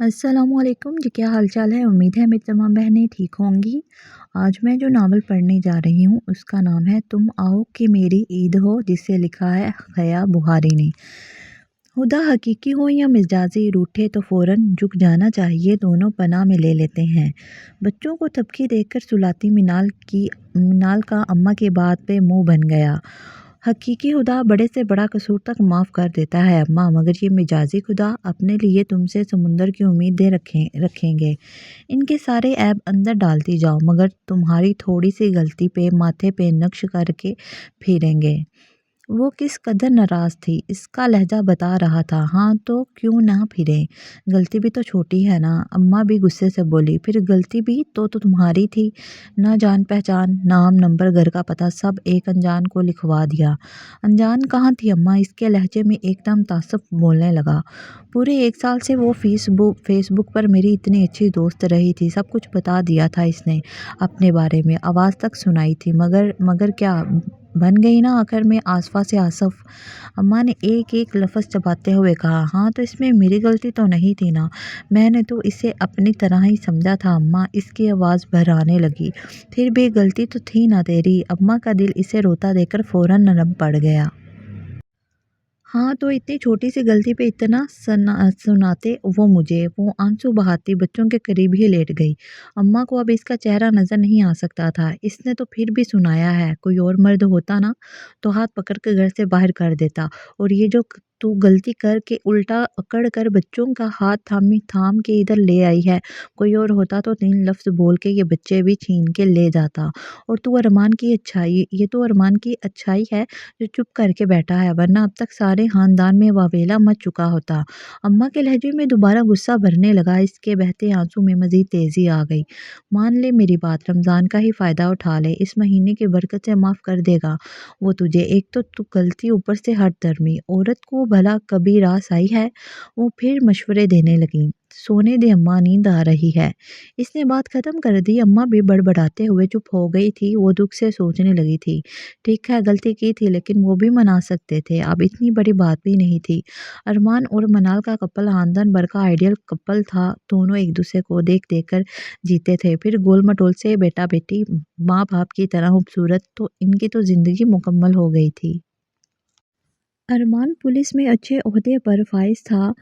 अस्सलाम वालेकुम जी, क्या हाल चाल है। उम्मीद है मेरी तमाम बहनें ठीक होंगी। आज मैं जो नावल पढ़ने जा रही हूँ उसका नाम है तुम आओ कि मेरी ईद हो, जिसे लिखा है खया बुहारी ने। खुदा हकीकी हो या मिजाजी, रूठे तो फ़ौरन झुक जाना चाहिए, दोनों पनाह में ले लेते हैं। बच्चों को तबकी देकर सुलाती मिनाल का अम्मा की बात पे मुंह बन गया। हकीकी खुदा बड़े से बड़ा कसूर तक माफ़ कर देता है अम्मा, मगर ये मिजाजी खुदा अपने लिए तुमसे समुंदर की उम्मीद दे रखेंगे। इनके सारे ऐब अंदर डालती जाओ, मगर तुम्हारी थोड़ी सी गलती पे माथे पे नक्श करके फिरेंगे। वो किस कदर नाराज़ थी, इसका लहजा बता रहा था। हाँ तो क्यों ना फिरे, गलती भी तो छोटी है ना। अम्मा भी गुस्से से बोली, फिर गलती भी तो तुम्हारी थी ना। जान पहचान, नाम नंबर, घर का पता सब एक अनजान को लिखवा दिया। अनजान कहाँ थी अम्मा, इसके लहजे में एकदम तासुफ बोलने लगा। पूरे 1 साल से वो फेसबुक पर मेरी इतनी अच्छी दोस्त रही थी, सब कुछ बता दिया था इसने अपने बारे में, आवाज़ तक सुनाई थी, मगर क्या बन गई ना आखिर में आसफा से आसफ। अम्मा ने एक एक लफ्ज़ चबाते हुए कहा। हाँ तो इसमें मेरी गलती तो नहीं थी ना, मैंने तो इसे अपनी तरह ही समझा था अम्मा। इसकी आवाज़ भराने लगी। फिर भी गलती तो थी ना तेरी। अम्मा का दिल इसे रोता देखकर फ़ौरन नरम पड़ गया। हाँ तो इतनी छोटी सी गलती पे इतना सुनाते वो मुझे। वो आंसू बहाती बच्चों के करीब ही लेट गई। अम्मा को अब इसका चेहरा नजर नहीं आ सकता था। इसने तो फिर भी सुनाया है, कोई और मर्द होता ना तो हाथ पकड़ के घर से बाहर कर देता। और ये जो तू गलती करके उल्टा अकड़ कर बच्चों का हाथ थाम के इधर ले आई है, कोई और होता तो 3 लफ्ज बोल के ये बच्चे भी छीन के ले जाता। और तू अरमान की अच्छाई, ये तो अरमान की अच्छाई है जो चुप करके बैठा है, वरना अब तक सारे खानदान में वावेला मच चुका होता। अम्मा के लहजे में दोबारा गुस्सा भरने लगा। इसके बहते आंसू में मजीद तेजी आ गई। मान ले मेरी बात, रमजान का ही फायदा उठा ले, इस महीने की बरकत से माफ कर देगा वो तुझे। एक तो तू गलती, ऊपर से हट धर्मी औरत को भला कभी रास आई है। वो फिर मशवरे देने लगी। सोने दे अम्मा, नींद आ रही है। इसने बात खत्म कर दी। अम्मा भी बड़बड़ाते हुए चुप हो गई थी। वो दुख से सोचने लगी थी, ठीक है गलती की थी, लेकिन वो भी मना सकते थे, अब इतनी बड़ी बात भी नहीं थी। अरमान और मनाल का कपल खानदान भर का आइडियल कपल था। दोनों एक दूसरे को देख देख कर जीते थे। फिर गोल मटोल से बेटा बेटी माँ बाप की तरह खूबसूरत, तो इनकी तो जिंदगी मुकम्मल हो गई थी। अरमान पुलिस में अच्छे ओहदे पर फाइज था।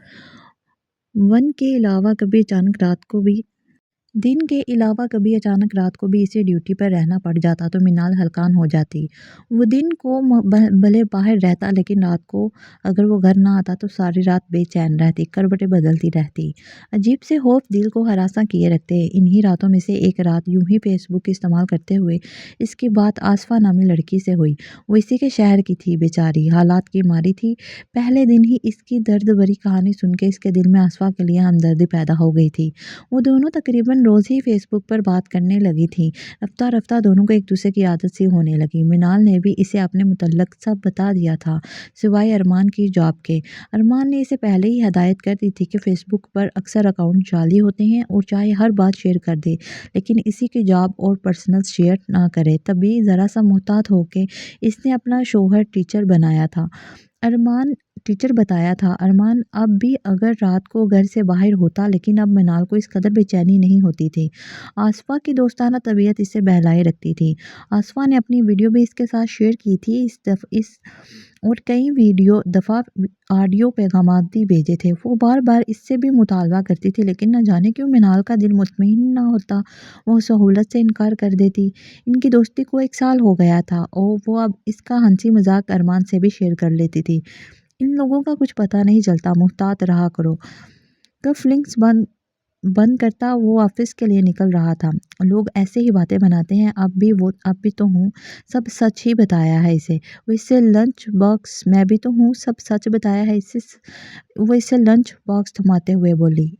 वन के अलावा कभी अचानक रात को भी दिन के अलावा कभी अचानक रात को भी इसे ड्यूटी पर रहना पड़ जाता तो मिनाल हलकान हो जाती। वो दिन को भले बाहर रहता, लेकिन रात को अगर वो घर ना आता तो सारी रात बेचैन रहती, करवटें बदलती रहती। अजीब से खौफ दिल को हरासा किए रखते। इन्हीं रातों में से एक रात यूं ही फेसबुक इस्तेमाल करते हुए इसकी बात आसफा नामी लड़की से हुई। वो इसी के शहर की थी, बेचारी हालात की मारी थी। पहले दिन ही इसकी दर्द भरी कहानी सुन के इसके दिल में आसफा के लिए हमदर्दी पैदा हो गई थी। वो दोनों तकरीबन रोज़ ही फेसबुक पर बात करने लगी थी। रफ्ता रफ्ता दोनों को एक दूसरे की आदत सी होने लगी। मिनाल ने भी इसे अपने मुतल्लक सब बता दिया था, सिवाय अरमान की जॉब के। अरमान ने इसे पहले ही हदायत कर दी थी कि फेसबुक पर अक्सर अकाउंट जाली होते हैं और चाहे हर बात शेयर कर दे, लेकिन इसी की जॉब और पर्सनल शेयर ना करे। तभी ज़रा सा मुहतात होके इसने अपना शोहर टीचर बताया था। अरमान अब भी अगर रात को घर से बाहर होता, लेकिन अब मिनाल को इस कदर बेचैनी नहीं होती थी। आसफा की दोस्ताना तबीयत इसे बहलाए रखती थी। आसफा ने अपनी वीडियो भी इसके साथ शेयर की थी इस और कई दफ़ा ऑडियो पैगामात भी भेजे थे। वो बार बार इससे भी मुतालबा करती थी, लेकिन न जाने क्यों मिनाल का दिल मुतमईन ना होता। वो सहूलत से इनकार कर देती। इनकी दोस्ती को 1 साल हो गया था और वो अब इसका हंसी मजाक अरमान से भी शेयर कर लेती थी। इन लोगों का कुछ पता नहीं चलता, मुहतात रहा करो। कब लिंक्स बंद बंद करता वो ऑफिस के लिए निकल रहा था। लोग ऐसे ही बातें बनाते हैं, अब भी तो हूँ, सब सच ही बताया है इसे। वो इससे लंच बॉक्स मैं भी तो हूँ, सब सच बताया है इसे। वो इसे लंच बॉक्स थमाते हुए बोली।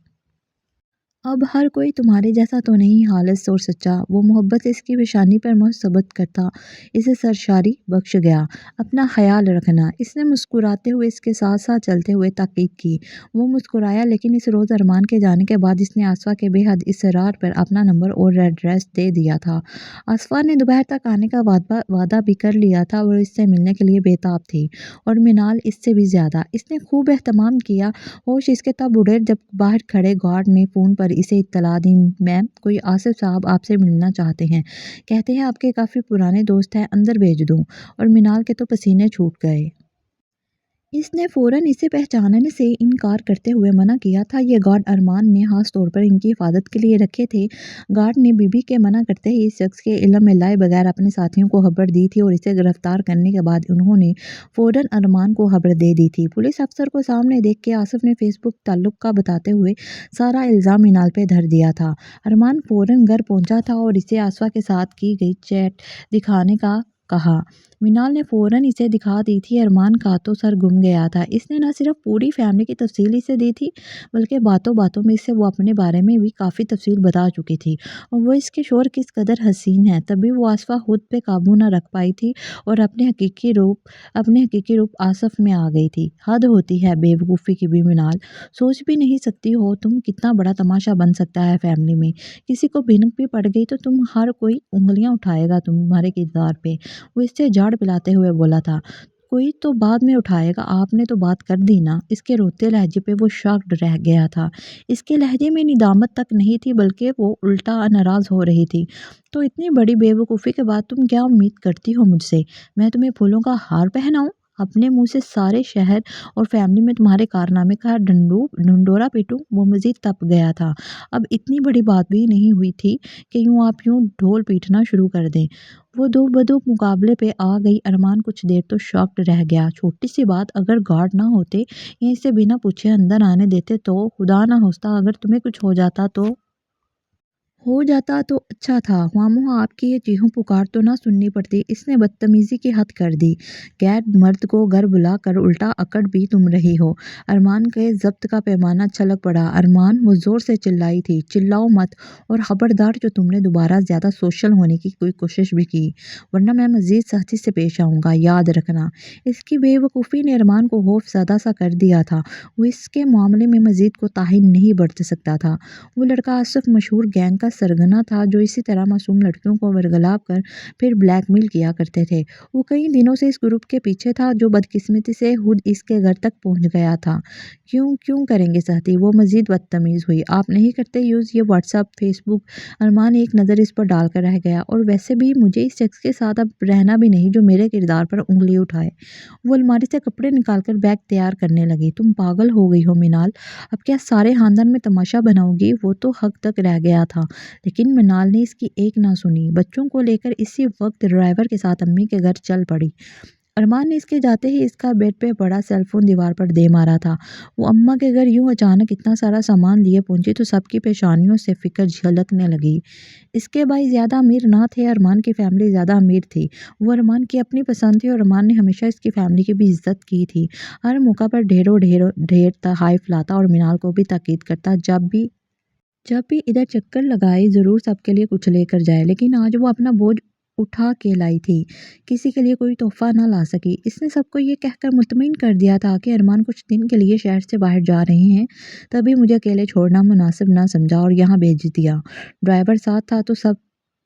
अब हर कोई तुम्हारे जैसा तो नहीं खालिस और सच्चा, वो मोहब्बत इसकी पेशानी पर मुझ सबत करता, इसे सरशारी बख्श गया। अपना ख्याल रखना। इसने मुस्कुराते हुए इसके साथ साथ चलते हुए ताकीद की। वो मुस्कुराया, लेकिन इस रोज़ अरमान के जाने के बाद इसने आसफा के बेहद इसरार पर अपना नंबर और एड्रेस दे दिया था। आसफा ने दोपहर तक आने का वादा भी कर लिया था और इससे मिलने के लिए बेताब थी, और मिनाल इससे भी ज़्यादा। इसने खूब एहतमाम किया। होश इसके तब उड़े जब बाहर खड़े गार्ड ने फ़ोन पर इसे इत्तला दी, मैम कोई आसिफ साहब आपसे मिलना चाहते हैं, कहते हैं आपके काफ़ी पुराने दोस्त हैं, अंदर भेज दूँ। और मिनाल के तो पसीने छूट गए। इसने फ़ौरन इसे पहचानने से इनकार करते हुए मना किया था। ये गार्ड अरमान ने ख़ास तौर पर इनकी हिफाजत के लिए रखे थे। गार्ड ने बीबी के मना करते ही इस शख्स के इल्म में लाए बगैर अपने साथियों को खबर दी थी, और इसे गिरफ्तार करने के बाद उन्होंने फ़ौरन अरमान को खबर दे दी थी। पुलिस अफसर को सामने देख के आसिफ ने फेसबुक ताल्लुक का बताते हुए सारा इल्ज़ाम मिनाल पे धर दिया था। अरमान फ़ौरन घर पहुंचा था और इसे आसफा के साथ की गई चैट दिखाने का कहा। मिनाल ने फ़ौरन इसे दिखा दी थी। अरमान का तो सर घूम गया था। इसने न सिर्फ पूरी फैमिली की तफसील इसे दी थी, बल्कि बातों बातों में इससे वो अपने बारे में भी काफ़ी तफसील बता चुकी थी, और वो इसके शोहर किस कदर हसीन है। तभी वो आसफा खुद पे काबू न रख पाई थी और अपने हकीकी रूप आसफ में आ गई थी। हद होती है बेवकूफ़ी की भी मिनाल। सोच भी नहीं सकती हो तुम कितना बड़ा तमाशा बन सकता है फैमिली में। किसी को भिनक भी पड़ गई तो तुम हर कोई उँगलियां उठाएगा तुम्हारे किरदार पे। वो इससे झाड़ पिलाते हुए बोला था। कोई तो बाद में उठाएगा, आपने तो बात कर दी ना। इसके रोते लहजे पे वो शॉक्ड रह गया था। इसके लहजे में निदामत तक नहीं थी, बल्कि वो उल्टा नाराज़ हो रही थी। तो इतनी बड़ी बेवकूफ़ी के बाद तुम क्या उम्मीद करती हो मुझसे? मैं तुम्हें फूलों का हार पहनाऊं? अपने मुंह से सारे शहर और फैमिली में तुम्हारे कारनामे का ढंडोरा पीटूं? वो मजीद तप गया था। अब इतनी बड़ी बात भी नहीं हुई थी कि यूं ढोल पीटना शुरू कर दें। वो दो बदो मुकाबले पे आ गई। अरमान कुछ देर तो शॉक्ड रह गया। छोटी सी बात, अगर गार्ड ना होते या इसे बिना पूछे अंदर आने देते तो खुदा ना होस्ता अगर तुम्हें कुछ हो जाता तो अच्छा था। ख्वामोहा आपकी ये चीखों पुकार तो ना सुननी पड़ती। इसने बदतमीजी की हद कर दी। गैर मर्द को घर बुला कर उल्टा अकड़ भी तुम रही हो। अरमान के जब्त का पैमाना छलक पड़ा। अरमान, वो जोर से चिल्लाई थी, चिल्लाओ मत, और खबरदार जो तुमने दोबारा ज्यादा सोशल होने की कोई कोशिश भी की, वरना मैं मजीद सख्ती से पेश आऊंगा, याद रखना। इसकी बेवकूफ़ी ने अरमान को खौफ ज़्यादा सा कर दिया था। वो इसके मामले में मजीद कोताही नहीं बरत सकता था। वो लड़का आसिफ मशहूर गैंग का सरगना था, जो इसी तरह मासूम लड़कियों को बरगलाव कर फिर ब्लैकमेल किया करते थे। वो कई दिनों से इस ग्रुप के पीछे था, जो बदकिस्मती से खुद इसके घर तक पहुंच गया था। क्यों क्यों करेंगे साथी? वो मजीद बदतमीज हुई। आप नहीं करते यूज़ ये व्हाट्सअप फेसबुक? अरमान एक नज़र इस पर डालकर रह गया। और वैसे भी मुझे इस शख्स के साथ अब रहना भी नहीं जो मेरे किरदार पर उंगली उठाए। वो अलमारी से कपड़े निकालकर बैग तैयार करने लगी। तुम पागल हो गई हो मिनाल, अब क्या सारे खानदान में तमाशा बनाओगी? वो तो हक तक रह गया था, लेकिन मिनाल ने इसकी एक ना सुनी। बच्चों को लेकर इसी वक्त ड्राइवर के साथ अम्मी के घर चल पड़ी। अरमान ने इसके जाते ही इसका बेड पे पड़ा सेलफोन दीवार पर दे मारा था। वो अम्मा के घर यूं अचानक इतना सारा सामान लिए पहुंची तो सबकी पेशानियों से फिक्र झलकने लगी। इसके भाई ज़्यादा अमीर ना थे, अरमान की फैमिली ज़्यादा अमीर थी। वो अरमान की अपनी पसंद थी, और अरमान ने हमेशा इसकी फैमिली की भी इज्जत की थी। हर मौका पर ढेर तहाइफ लाता और मिनाल को भी ताकीद करता, जब भी इधर चक्कर लगाए ज़रूर सबके लिए कुछ लेकर जाए। लेकिन आज वो अपना बोझ उठा के लाई थी, किसी के लिए कोई तोहफा ना ला सकी। इसने सबको ये कहकर मुतमिन कर दिया था कि अरमान कुछ दिन के लिए शहर से बाहर जा रहे हैं, तभी मुझे अकेले छोड़ना मुनासिब ना समझा और यहाँ भेज दिया। ड्राइवर साथ था तो सब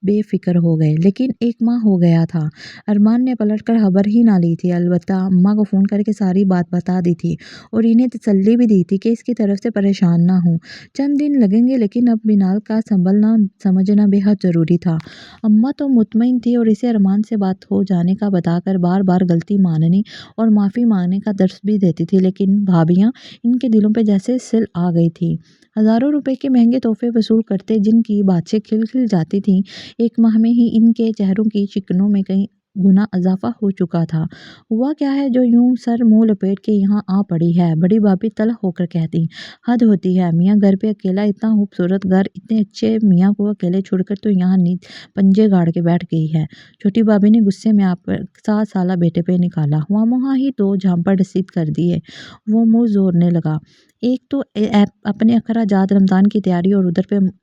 बेफिक्र हो गए, लेकिन एक माह हो गया था। अरमान ने पलट कर खबर ही ना ली थी। अलबत्ता अम्मा को फ़ोन करके सारी बात बता दी थी, और इन्हें तसल्ली भी दी थी कि इसकी तरफ से परेशान ना हो। चंद दिन लगेंगे, लेकिन अब बिनाल का संभलना समझना बेहद ज़रूरी था। अम्मा तो मुतमईन थी, और इसे अरमान से बात हो जाने का बताकर बार बार गलती मानने और माफ़ी मांगने का दर्स भी देती थी। लेकिन भाभियाँ, इनके दिलों पे जैसे सिल आ गई थी। हज़ारों रुपए के महंगे तोहफे वसूल करते, जिनकी बातें खिल जाती थीं, एक माह में ही इनके चेहरों की शिकनों में कई गुना इजाफा हो चुका था। हुआ क्या है जो यूं सर मुंह लपेट के यहाँ आ पड़ी है? बड़ी भाभी तल्ख होकर कहती, हद होती है मियाँ, घर पे अकेला, इतना खूबसूरत घर, इतने अच्छे मियाँ को अकेले छोड़कर तो यहाँ नींद पंजे गाड़ के बैठ गई है। छोटी भाभी ने गुस्से में आप 7 साला बेटे पे निकाला। हुआ मुहा ही 2 झांपड़ रसीद कर दिए। वो मुंह जोड़ने लगा। एक तो अपने अखराजात रमज़ान की तैयारी और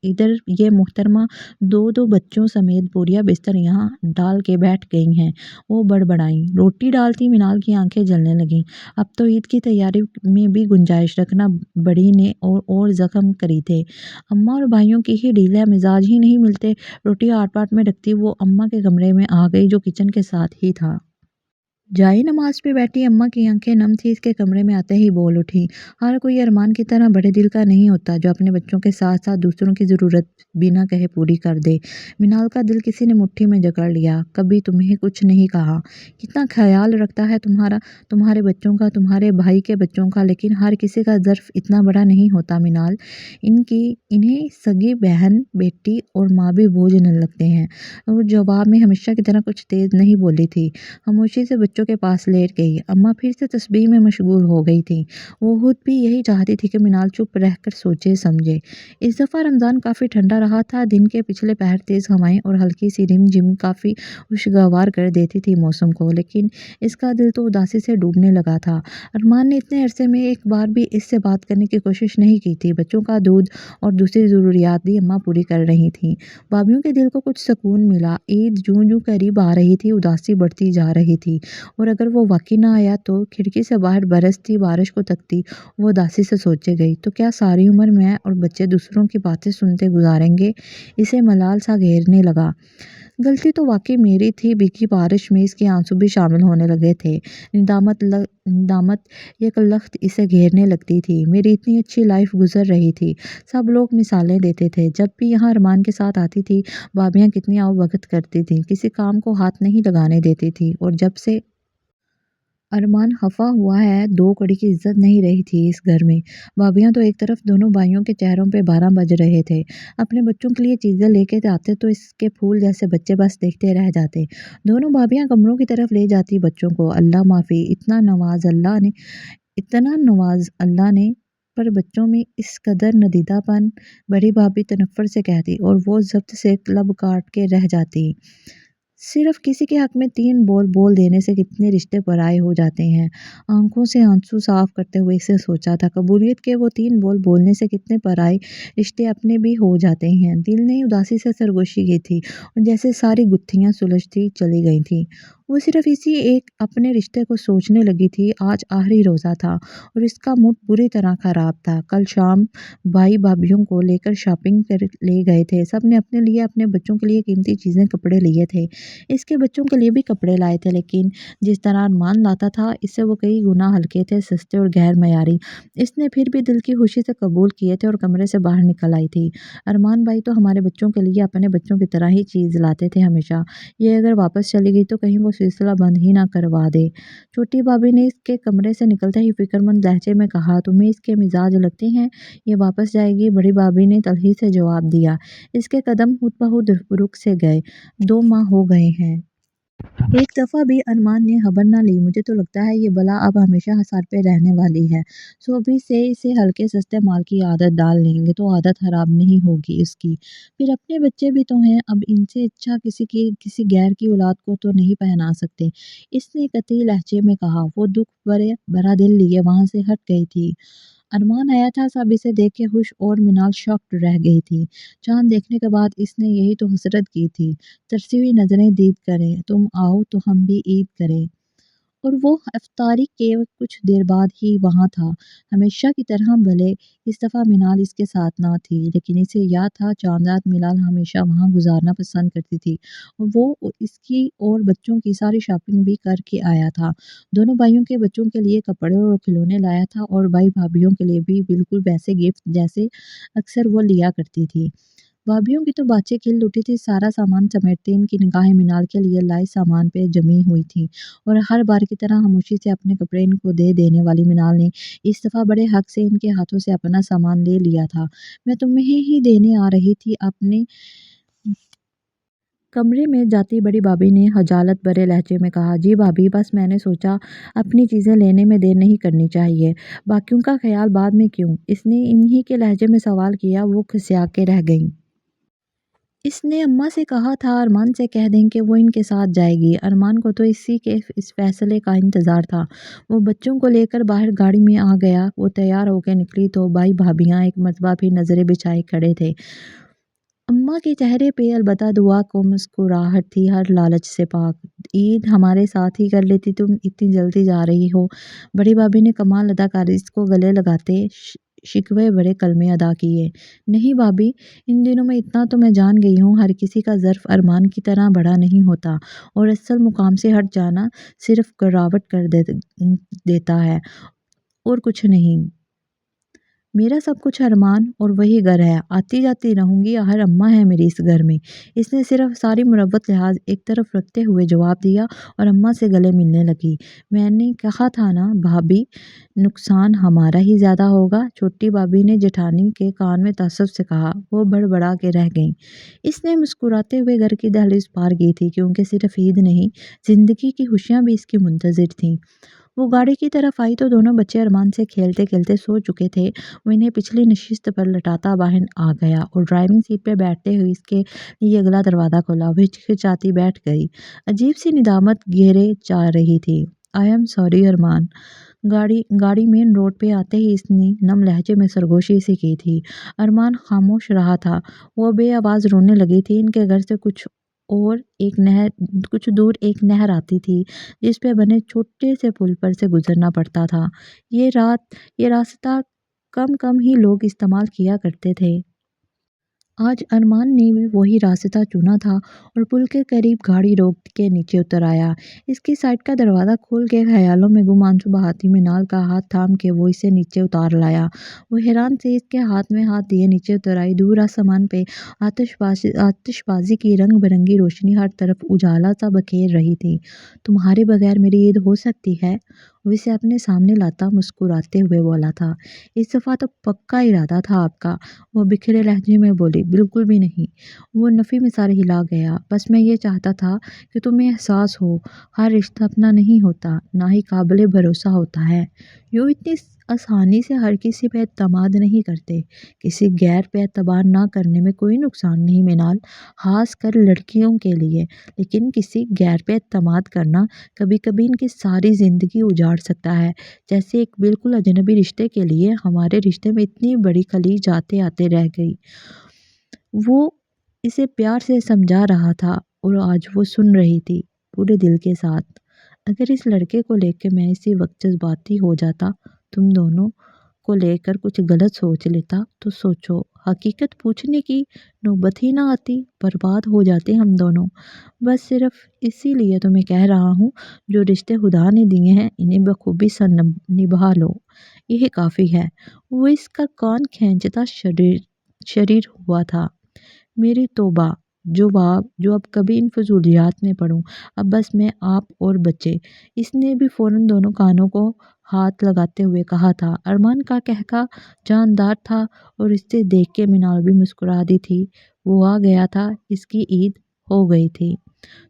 इधर ये मुहतरमा दो दो बच्चों समेत बोरिया बिस्तर यहाँ डाल के बैठ गई हैं। वो बड़बड़ाई। रोटी डालती मिनाल की आंखें जलने लगीं। अब तो ईद की तैयारी में भी गुंजाइश रखना बड़ी ने और ज़ख्म करी थे। अम्मा और भाइयों की ही ढीला मिजाज ही नहीं मिलते। रोटी आट पाट में रखती वो अम्मा के कमरे में आ गई जो किचन के साथ ही था। जाए नमाज पे बैठी अम्मा की आंखें नम थी। इसके कमरे में आते ही बोल उठी। हर कोई अरमान की तरह बड़े दिल का नहीं होता जो अपने बच्चों के साथ साथ दूसरों की ज़रूरत बिना कहे पूरी कर दे। मिनाल का दिल किसी ने मुट्ठी में जकड़ लिया। कभी तुम्हें कुछ नहीं कहा, कितना ख्याल रखता है तुम्हारे बच्चों का, तुम्हारे भाई के बच्चों का, लेकिन हर किसी का ज़र्फ इतना बड़ा नहीं होता मिनाल। इन्हें सगी बहन बेटी और माँ भी बोझ न लगते हैं। वो जवाब में हमेशा की तरह कुछ तेज़ नहीं बोली थी। खामोशी से बच्चों के पास लेट गई। अम्मा फिर से तस्बीह में मशगूल हो गई थी। वो खुद भी यही चाहती थी कि मिनाल चुप रहकर सोचे समझे। इस दफ़ा रमज़ान काफ़ी ठंडा रहा था। दिन के पिछले पहर तेज़ हवाएं और हल्की सी रिमझिम काफ़ी खुशगवार कर देती थी मौसम को, लेकिन इसका दिल तो उदासी से डूबने लगा था। अरमान ने इतने अरसे में एक बार भी इससे बात करने की कोशिश नहीं की थी। बच्चों का दूध और दूसरी ज़रूरियात भी अम्मा पूरी कर रही थी। भाभीयों के दिल को कुछ सुकून मिला। ईद जूं जूं करीब आ रही थी उदासी बढ़ती जा रही थी, और अगर वो वाकई ना आया तो खिड़की से बाहर बरसती बारिश को तकती वो उदासी से सोचे गई, तो क्या सारी उम्र मैं और बच्चे दूसरों की बातें सुनते गुजारेंगे। इसे मलाल सा घेरने लगा। गलती तो वाकई मेरी थी। भीगी बारिश में इसके आंसू भी शामिल होने लगे थे। निदामत एक लख्त इसे घेरने लगती थी। मेरी इतनी अच्छी लाइफ गुजर रही थी। सब लोग मिसालें देते थे। जब भी यहाँ अरमान के साथ आती थी भाभियाँ कितनी आवभगत करती थीं, किसी काम को हाथ नहीं लगाने देती थी। और जब से अरमान खफा हुआ है, दो कड़ी की इज्जत नहीं रही थी इस घर में। भाभियाँ तो एक तरफ, दोनों भाइयों के चेहरों पे 12 बज रहे थे। अपने बच्चों के लिए चीज़ें लेके आते तो इसके फूल जैसे बच्चे बस देखते रह जाते। दोनों भाभियाँ कमरों की तरफ ले जाती बच्चों को। अल्लाह माफ़ी, इतना नवाज अल्लाह ने, पर बच्चों में इस कदर नदीदापन। बड़ी भाभी तनफ्फुर से कहती और वो ज़ब्त से लब काट के रह जाती। सिर्फ किसी के हक में 3 बोल बोल देने से कितने रिश्ते पराये हो जाते हैं। आंखों से आंसू साफ करते हुए इसे सोचा था। कबूलियत के वो 3 बोल बोलने से कितने पराये रिश्ते अपने भी हो जाते हैं। दिल ने उदासी से सरगोशी की थी और जैसे सारी गुत्थियां सुलझती चली गई थी। वो सिर्फ इसी एक अपने रिश्ते को सोचने लगी थी। आज आखिरी रोज़ा था और इसका मूड बुरी तरह खराब था। कल शाम भाई भाभीयों को लेकर शॉपिंग कर ले गए थे। सब ने अपने लिए, अपने बच्चों के लिए कीमती चीज़ें, कपड़े लिए थे। इसके बच्चों के लिए भी कपड़े लाए थे, लेकिन जिस तरह अरमान लाता था इससे वो कई गुना हल्के थे, सस्ते और गैर मयारी। इसने फिर भी दिल की खुशी से कबूल किए थे और कमरे से बाहर निकल आई थी। अरमान भाई तो हमारे बच्चों के लिए अपने बच्चों की तरह ही चीज़ लाते थे हमेशा। ये अगर वापस चली गई तो कहीं वो सिलसिला बंद ही ना करवा दे। छोटी भाभी ने इसके कमरे से निकलते ही फिक्रमंद लहजे में कहा, तुम्हें इसके मिजाज लगते हैं, ये वापस जाएगी। बड़ी भाभी ने तलखी से जवाब दिया। इसके कदम खुद ब खुद रुक से गए। 2 माह हो गए हैं। एक दफ़ा भी अरमान ने खबर ना ली। मुझे तो लगता है ये बला अब हमेशा सर पे रहने वाली है। सो अभी से इसे हल्के सस्ते माल की आदत डाल लेंगे तो आदत खराब नहीं होगी इसकी। फिर अपने बच्चे भी तो हैं, अब इनसे अच्छा किसी गैर की औलाद को तो नहीं पहना सकते। इसने कतई लहजे में कहा। वो दुख भरा दिल लिए वहाँ से हट गई थी। अरमान आया था। सब इसे देख के खुश और मिनाल शॉक्ड रह गई थी। चाँद देखने के बाद इसने यही तो हसरत की थी। तरसी हुई नज़रें दीद करें, तुम आओ तो हम भी ईद करें। और वो इफ्तारी के कुछ देर बाद ही वहाँ था, हमेशा की तरह। भले इस दफ़ा मिनाल इसके साथ ना थी, लेकिन इसे याद था चांद रात मिनाल हमेशा वहाँ गुजारना पसंद करती थी। और वो इसकी और बच्चों की सारी शॉपिंग भी करके आया था। दोनों भाइयों के बच्चों के लिए कपड़े और खिलौने लाया था और भाई भाभीयों के लिए भी बिल्कुल वैसे गिफ्ट जैसे अक्सर वो लिया करती थी। भाभीयों की तो बातें खिल उठी थी। सारा सामान समेटते इनकी निगाहें मिनाल के लिए लाए सामान पे जमी हुई थी, और हर बार की तरह खामोशी से अपने कपड़े इनको दे देने वाली मिनाल ने इस दफ़ा बड़े हक से इनके हाथों से अपना सामान ले लिया था। मैं तुम्हें ही देने आ रही थी। अपने कमरे में जाती बड़ी भाभी ने हजालत भरे लहजे में कहा, जी भाभी, बस मैंने सोचा अपनी चीज़ें लेने में देर नहीं करनी चाहिए, बाकियों का ख्याल बाद में क्यों। इसने इन्हीं के लहजे में सवाल किया। वो खिसिया के रह गई। اس نے अम्मा से कहा था अरमान से कह दें कि वो इनके साथ जाएगी। अरमान को तो इसी के इस फैसले का इंतज़ार था। वो बच्चों को लेकर बाहर गाड़ी में आ गया। वो तैयार होकर निकली तो भाई भाभियाँ एक मरतबा फिर नज़रें बिछाए खड़े थे। अम्मा के चेहरे पे अलबत्ता दुआ को मुस्कुराहट थी, हर लालच से पाक। ईद हमारे साथ ही कर लेती, तुम इतनी जल्दी जा रही हो। बड़ी भाभी ने कमाल अदाकारी को गले लगाते शिकवे भरे कलमे अदा किए। नहीं भाभी, इन दिनों में इतना तो मैं जान गई हूँ, हर किसी का ज़र्फ अरमान की तरह बड़ा नहीं होता और असल मुकाम से हट जाना सिर्फ गिरावट कर देता है और कुछ नहीं। मेरा सब कुछ अरमान और वही घर है, आती जाती रहूंगी, हर अम्मा है मेरी इस घर में। इसने सिर्फ सारी मुरव्वत लिहाज एक तरफ रखते हुए जवाब दिया और अम्मा से गले मिलने लगी। मैंने कहा था ना भाभी, नुकसान हमारा ही ज़्यादा होगा, छोटी भाभी ने जेठानी के कान में तसव्वुफ से कहा। वो बड़बड़ा के रह गई। इसने मुस्कुराते हुए घर की दहलीज पार की थी, क्योंकि सिर्फ ईद नहीं, जिंदगी की खुशियाँ भी इसकी मुंतजिर थीं। वो गाड़ी की तरफ आई तो दोनों बच्चे अरमान से खेलते खेलते सो चुके थे। वो इन्हें पिछली नशिस्त पर लटाता बाहर आ गया और ड्राइविंग सीट पर बैठते हुए इसके लिए अगला दरवाज़ा खोला। वो हिचकिचाती बैठ गई। अजीब सी निदामत घेरे जा रही थी। आई एम सॉरी अरमान। गाड़ी मेन रोड पे आते ही इसने नम लहजे में सरगोशी सी की थी। अरमान खामोश रहा था। वो बेआवाज़ रोने लगी थी। इनके घर से कुछ दूर एक नहर आती थी, जिस पे बने छोटे से पुल पर से गुजरना पड़ता था। ये रास्ता कम कम ही लोग इस्तेमाल किया करते थे। आज अरमान ने भी वही रास्ता चुना था और पुल के करीब गाड़ी रोक के नीचे उतर आया। इसकी साइड का दरवाज़ा खोल के ख्यालों में गुम आंसू बहाती मिनाल का हाथ थाम के वो इसे नीचे उतार लाया। वो हैरान से इसके हाथ में हाथ दिए नीचे उतर आई। दूर आसमान पे आतिशबाजी की रंग बिरंगी रोशनी हर तरफ उजाला सा बखेर रही थी। तुम्हारे बगैर मेरी ईद हो सकती है? वो इसे अपने सामने लाता मुस्कुराते हुए बोला था। इस दफ़ा तो पक्का इरादा था आपका? वो बिखरे लहजे में बोली। बिल्कुल भी नहीं। वो नफ़ी में सर हिला गया। बस मैं ये चाहता था कि तुम्हें एहसास हो, हर रिश्ता अपना नहीं होता, ना ही काबिल भरोसा होता है। यूँ इतनी आसानी से हर किसी पे एतमाद नहीं करते। किसी गैर पे एतबार ना करने में कोई नुकसान नहीं मिनाल, खास कर लड़कियों के लिए। लेकिन किसी गैर पे एतमाद करना कभी कभी इनकी सारी ज़िंदगी उजाड़ सकता है। जैसे एक बिल्कुल अजनबी रिश्ते के लिए हमारे रिश्ते में इतनी बड़ी खलीज आते आते रह गई। वो इसे प्यार से समझा रहा था और आज वो सुन रही थी पूरे दिल के साथ। अगर इस लड़के को लेकर मैं इसी वक्त जज्बाती हो जाता, तुम दोनों को लेकर कुछ गलत सोच लेता, तो सोचो, हकीकत पूछने की नौबत ही ना आती, बर्बाद हो जाते हम दोनों। बस सिर्फ इसीलिए तो मैं कह रहा हूँ, जो रिश्ते खुदा ने दिए हैं इन्हें बखूबी निभा लो, यही काफ़ी है। वो इसका कान खींचता शरीर हुआ था। मेरी तौबा! जो अब कभी इन फ़ुज़ूलियात में पड़ूँ। अब बस मैं, आप और बच्चे। इसने भी फ़ौरन दोनों कानों को हाथ लगाते हुए कहा था। अरमान का कहका जानदार था और इसे देख के मिनाल भी मुस्कुरा दी थी। वो आ गया था, इसकी ईद हो गई थी।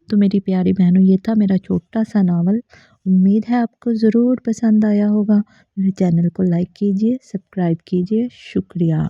तो मेरी प्यारी बहनों, ये था मेरा छोटा सा नावल। उम्मीद है आपको ज़रूर पसंद आया होगा। मेरे चैनल को लाइक कीजिए, सब्सक्राइब कीजिए। शुक्रिया।